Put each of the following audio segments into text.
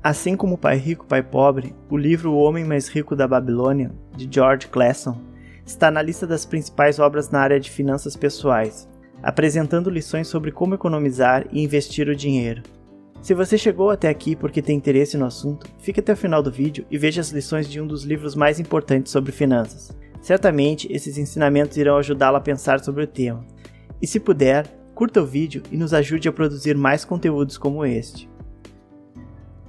Assim como Pai Rico, Pai Pobre, o livro O Homem Mais Rico da Babilônia, de George Clason, está na lista das principais obras na área de finanças pessoais, apresentando lições sobre como economizar e investir o dinheiro. Se você chegou até aqui porque tem interesse no assunto, fique até o final do vídeo e veja as lições de um dos livros mais importantes sobre finanças. Certamente, esses ensinamentos irão ajudá-lo a pensar sobre o tema. E se puder, curta o vídeo e nos ajude a produzir mais conteúdos como este.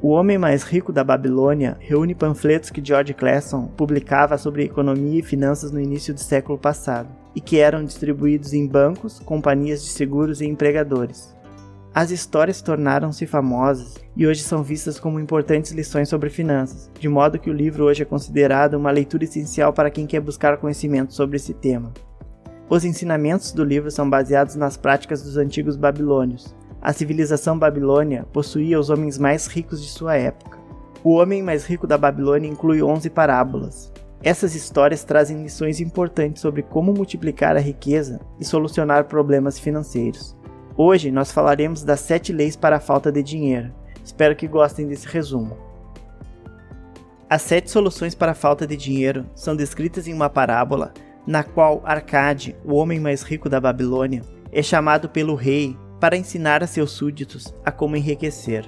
O Homem Mais Rico da Babilônia reúne panfletos que George Clason publicava sobre economia e finanças no início do século passado, e que eram distribuídos em bancos, companhias de seguros e empregadores. As histórias tornaram-se famosas e hoje são vistas como importantes lições sobre finanças, de modo que o livro hoje é considerado uma leitura essencial para quem quer buscar conhecimento sobre esse tema. Os ensinamentos do livro são baseados nas práticas dos antigos babilônios. A civilização babilônia possuía os homens mais ricos de sua época. O Homem Mais Rico da Babilônia inclui 11 parábolas. Essas histórias trazem lições importantes sobre como multiplicar a riqueza e solucionar problemas financeiros. Hoje nós falaremos das 7 leis para a falta de dinheiro. Espero que gostem desse resumo. As 7 soluções para a falta de dinheiro são descritas em uma parábola na qual Arcade, o homem mais rico da Babilônia, é chamado pelo rei para ensinar a seus súditos a como enriquecer.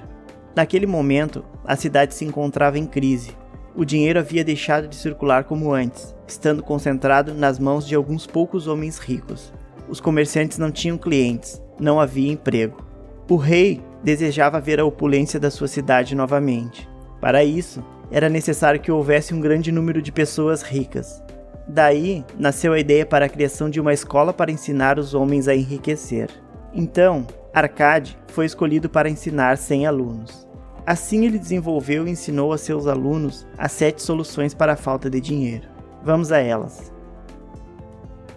Naquele momento, a cidade se encontrava em crise. O dinheiro havia deixado de circular como antes, estando concentrado nas mãos de alguns poucos homens ricos. Os comerciantes não tinham clientes, não havia emprego. O rei desejava ver a opulência da sua cidade novamente. Para isso, era necessário que houvesse um grande número de pessoas ricas. Daí, nasceu a ideia para a criação de uma escola para ensinar os homens a enriquecer. Então, Arcade foi escolhido para ensinar 100 alunos. Assim ele desenvolveu e ensinou a seus alunos as 7 soluções para a falta de dinheiro. Vamos a elas.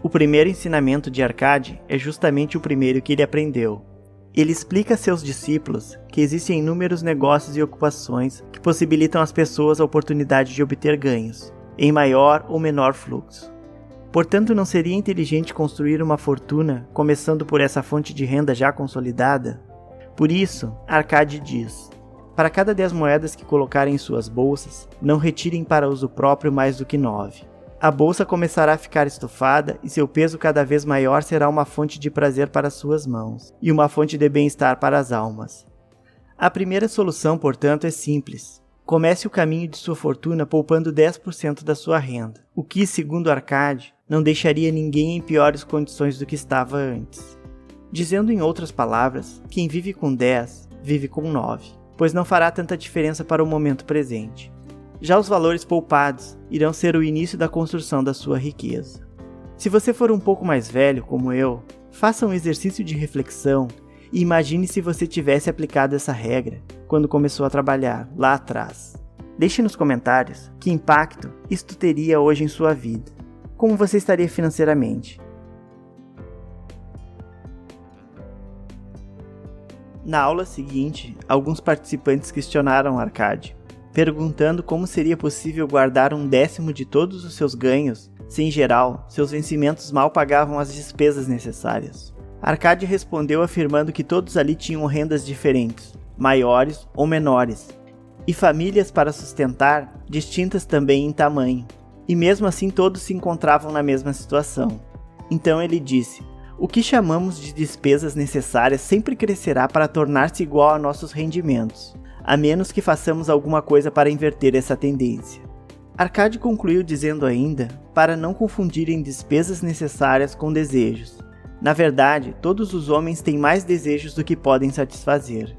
O primeiro ensinamento de Arcade é justamente o primeiro que ele aprendeu. Ele explica a seus discípulos que existem inúmeros negócios e ocupações que possibilitam às pessoas a oportunidade de obter ganhos, em maior ou menor fluxo. Portanto, não seria inteligente construir uma fortuna começando por essa fonte de renda já consolidada? Por isso, Arcade diz: para cada 10 moedas que colocarem em suas bolsas, não retirem para uso próprio mais do que 9. A bolsa começará a ficar estufada e seu peso cada vez maior será uma fonte de prazer para suas mãos e uma fonte de bem-estar para as almas. A primeira solução, portanto, é simples. Comece o caminho de sua fortuna poupando 10% da sua renda, o que, segundo Arcade, não deixaria ninguém em piores condições do que estava antes. Dizendo em outras palavras, quem vive com 10, vive com 9, pois não fará tanta diferença para o momento presente. Já os valores poupados irão ser o início da construção da sua riqueza. Se você for um pouco mais velho, como eu, faça um exercício de reflexão e imagine se você tivesse aplicado essa regra quando começou a trabalhar, lá atrás. Deixe nos comentários que impacto isto teria hoje em sua vida. Como você estaria financeiramente? Na aula seguinte, alguns participantes questionaram Arcade, perguntando como seria possível guardar 1/10 de todos os seus ganhos, se em geral, seus vencimentos mal pagavam as despesas necessárias. Arcade respondeu afirmando que todos ali tinham rendas diferentes, maiores ou menores, e famílias para sustentar, distintas também em tamanho, e mesmo assim todos se encontravam na mesma situação. Então ele disse: o que chamamos de despesas necessárias sempre crescerá para tornar-se igual a nossos rendimentos, a menos que façamos alguma coisa para inverter essa tendência. Arcade concluiu dizendo ainda para não confundirem despesas necessárias com desejos. Na verdade, todos os homens têm mais desejos do que podem satisfazer.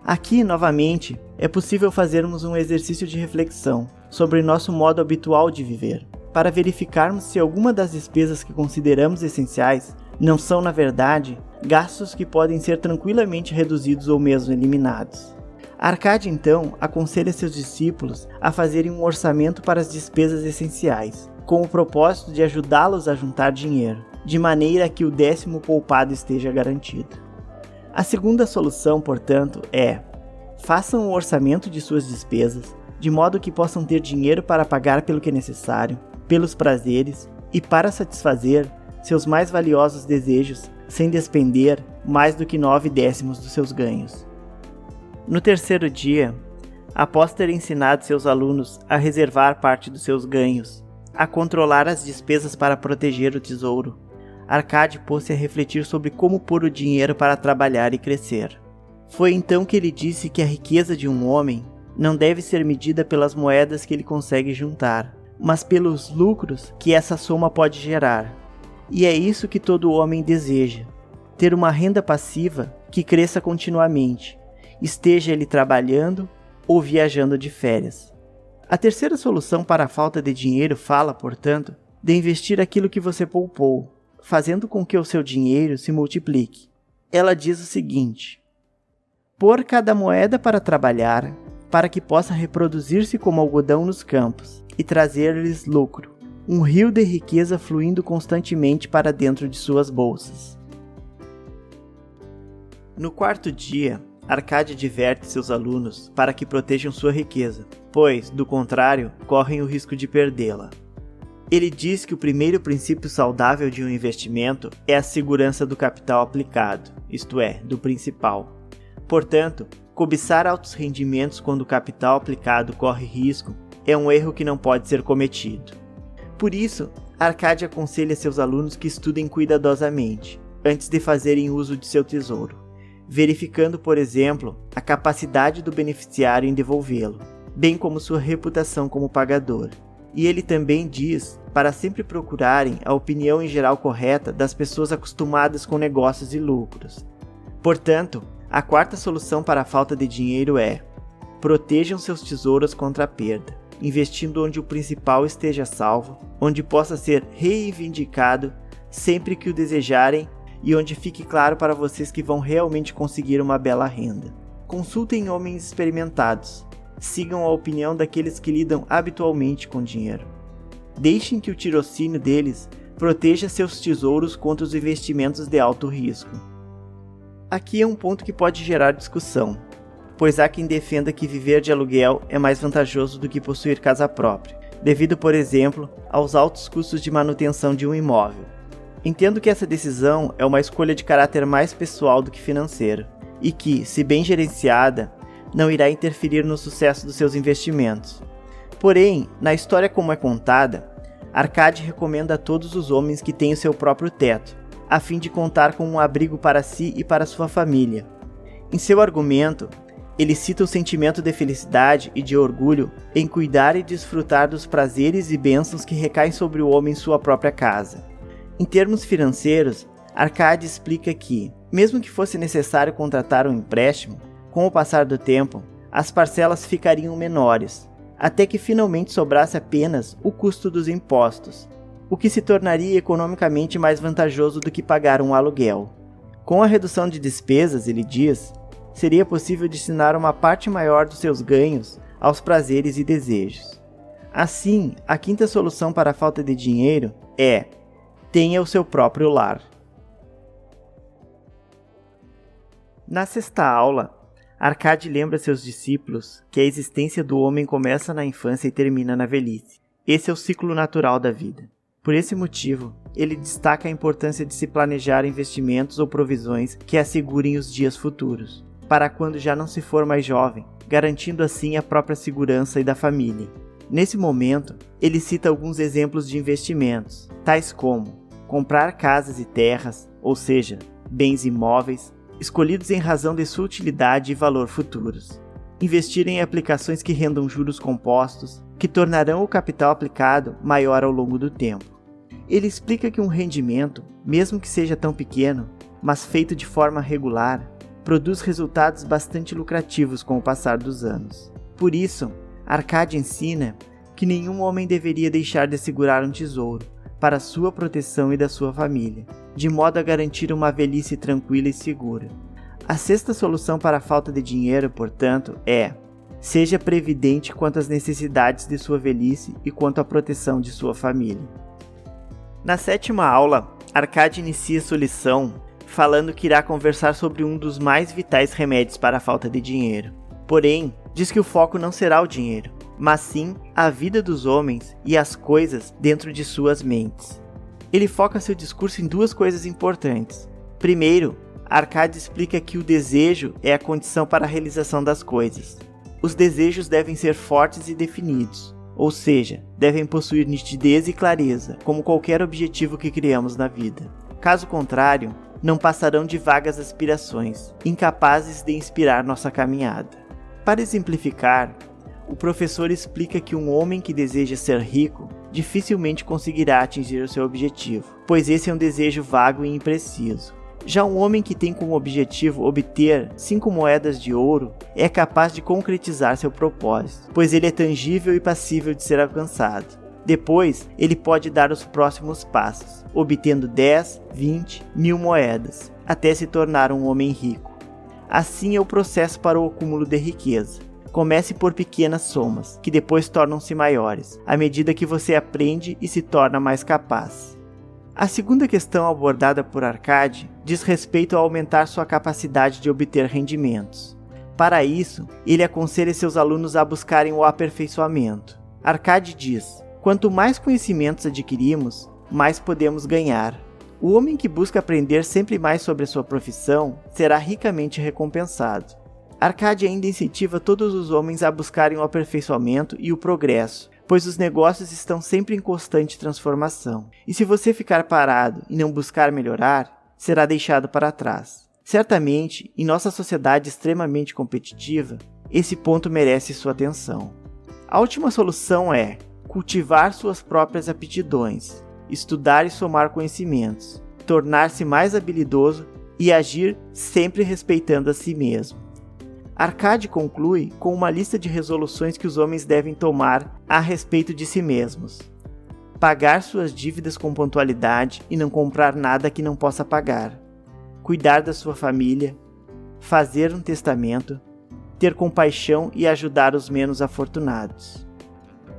Aqui, novamente, é possível fazermos um exercício de reflexão sobre nosso modo habitual de viver, para verificarmos se alguma das despesas que consideramos essenciais não são, na verdade, gastos que podem ser tranquilamente reduzidos ou mesmo eliminados. Arcade, então, aconselha seus discípulos a fazerem um orçamento para as despesas essenciais, com o propósito de ajudá-los a juntar dinheiro, de maneira que o 10º poupado esteja garantido. A segunda solução, portanto, é: façam um orçamento de suas despesas, de modo que possam ter dinheiro para pagar pelo que é necessário, pelos prazeres e para satisfazer seus mais valiosos desejos, sem despender mais do que 9/10 dos seus ganhos. No terceiro dia, Após ter ensinado seus alunos a reservar parte dos seus ganhos, a controlar as despesas para proteger o tesouro, Arcade pôs-se a refletir sobre como pôr o dinheiro para trabalhar e crescer. Foi então que ele disse que a riqueza de um homem não deve ser medida pelas moedas que ele consegue juntar, mas pelos lucros que essa soma pode gerar. E é isso que todo homem deseja: ter uma renda passiva que cresça continuamente, esteja ele trabalhando ou viajando de férias. A terceira solução para a falta de dinheiro fala, portanto, de investir aquilo que você poupou, fazendo com que o seu dinheiro se multiplique. Ela diz o seguinte: pôr cada moeda para trabalhar, para que possa reproduzir-se como algodão nos campos e trazer-lhes lucro, um rio de riqueza fluindo constantemente para dentro de suas bolsas. No quarto dia, Arcade adverte seus alunos para que protejam sua riqueza, pois, do contrário, correm o risco de perdê-la. Ele diz que o primeiro princípio saudável de um investimento é a segurança do capital aplicado, isto é, do principal. Portanto, cobiçar altos rendimentos quando o capital aplicado corre risco é um erro que não pode ser cometido. Por isso, Arcade aconselha seus alunos que estudem cuidadosamente, antes de fazerem uso de seu tesouro, verificando, por exemplo, a capacidade do beneficiário em devolvê-lo, bem como sua reputação como pagador. E ele também diz para sempre procurarem a opinião em geral correta das pessoas acostumadas com negócios e lucros. Portanto, a quarta solução para a falta de dinheiro é: protejam seus tesouros contra a perda, investindo onde o principal esteja salvo, onde possa ser reivindicado sempre que o desejarem e onde fique claro para vocês que vão realmente conseguir uma bela renda. Consultem homens experimentados. Sigam a opinião daqueles que lidam habitualmente com dinheiro. Deixem que o tirocínio deles proteja seus tesouros contra os investimentos de alto risco. Aqui é um ponto que pode gerar discussão, pois há quem defenda que viver de aluguel é mais vantajoso do que possuir casa própria, devido, por exemplo, aos altos custos de manutenção de um imóvel. Entendo que essa decisão é uma escolha de caráter mais pessoal do que financeiro, e que, se bem gerenciada, não irá interferir no sucesso dos seus investimentos. Porém, na história como é contada, Arcade recomenda a todos os homens que tenham seu próprio teto, a fim de contar com um abrigo para si e para sua família. Em seu argumento, ele cita o sentimento de felicidade e de orgulho em cuidar e desfrutar dos prazeres e bênçãos que recaem sobre o homem em sua própria casa. Em termos financeiros, Arcade explica que, mesmo que fosse necessário contratar um empréstimo, com o passar do tempo, as parcelas ficariam menores, até que finalmente sobrasse apenas o custo dos impostos, o que se tornaria economicamente mais vantajoso do que pagar um aluguel. Com a redução de despesas, ele diz, seria possível destinar uma parte maior dos seus ganhos aos prazeres e desejos. Assim, a quinta solução para a falta de dinheiro é: tenha o seu próprio lar. Na sexta aula, Arcade lembra seus discípulos que a existência do homem começa na infância e termina na velhice. Esse é o ciclo natural da vida. Por esse motivo, ele destaca a importância de se planejar investimentos ou provisões que assegurem os dias futuros, para quando já não se for mais jovem, garantindo assim a própria segurança e da família. Nesse momento, ele cita alguns exemplos de investimentos, tais como comprar casas e terras, ou seja, bens imóveis, escolhidos em razão de sua utilidade e valor futuros. Investir em aplicações que rendam juros compostos, que tornarão o capital aplicado maior ao longo do tempo. Ele explica que um rendimento, mesmo que seja tão pequeno, mas feito de forma regular, produz resultados bastante lucrativos com o passar dos anos. Por isso, Arcade ensina que nenhum homem deveria deixar de segurar um tesouro para sua proteção e da sua família, de modo a garantir uma velhice tranquila e segura. A sexta solução para a falta de dinheiro, portanto, é: seja previdente quanto às necessidades de sua velhice e quanto à proteção de sua família. Na sétima aula, Arcade inicia sua lição falando que irá conversar sobre um dos mais vitais remédios para a falta de dinheiro. Porém, diz que o foco não será o dinheiro, mas sim a vida dos homens e as coisas dentro de suas mentes. Ele foca seu discurso em duas coisas importantes. Primeiro, Arcade explica que o desejo é a condição para a realização das coisas. Os desejos devem ser fortes e definidos, ou seja, devem possuir nitidez e clareza, como qualquer objetivo que criamos na vida. Caso contrário, não passarão de vagas aspirações, incapazes de inspirar nossa caminhada. Para exemplificar, o professor explica que um homem que deseja ser rico dificilmente conseguirá atingir o seu objetivo, pois esse é um desejo vago e impreciso. Já um homem que tem como objetivo obter 5 moedas de ouro é capaz de concretizar seu propósito, pois ele é tangível e passível de ser alcançado. Depois, ele pode dar os próximos passos, obtendo 10, 20, 1000 moedas, até se tornar um homem rico. Assim é o processo para o acúmulo de riqueza. Comece por pequenas somas, que depois tornam-se maiores, à medida que você aprende e se torna mais capaz. A segunda questão abordada por Arcade diz respeito a aumentar sua capacidade de obter rendimentos. Para isso, ele aconselha seus alunos a buscarem o aperfeiçoamento. Arcade diz: quanto mais conhecimentos adquirimos, mais podemos ganhar. O homem que busca aprender sempre mais sobre a sua profissão será ricamente recompensado. Arcade ainda incentiva todos os homens a buscarem o aperfeiçoamento e o progresso, pois os negócios estão sempre em constante transformação. E se você ficar parado e não buscar melhorar, será deixado para trás. Certamente, em nossa sociedade extremamente competitiva, esse ponto merece sua atenção. A última solução é cultivar suas próprias aptidões, estudar e somar conhecimentos, tornar-se mais habilidoso e agir sempre respeitando a si mesmo. Arcade conclui com uma lista de resoluções que os homens devem tomar a respeito de si mesmos. Pagar suas dívidas com pontualidade e não comprar nada que não possa pagar. Cuidar da sua família. Fazer um testamento. Ter compaixão e ajudar os menos afortunados.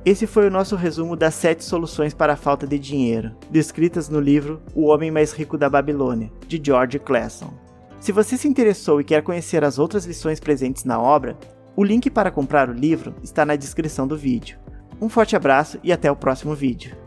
Esse foi o nosso resumo das 7 soluções para a falta de dinheiro, descritas no livro O Homem Mais Rico da Babilônia, de George Clason. Se você se interessou e quer conhecer as outras lições presentes na obra, o link para comprar o livro está na descrição do vídeo. Um forte abraço e até o próximo vídeo.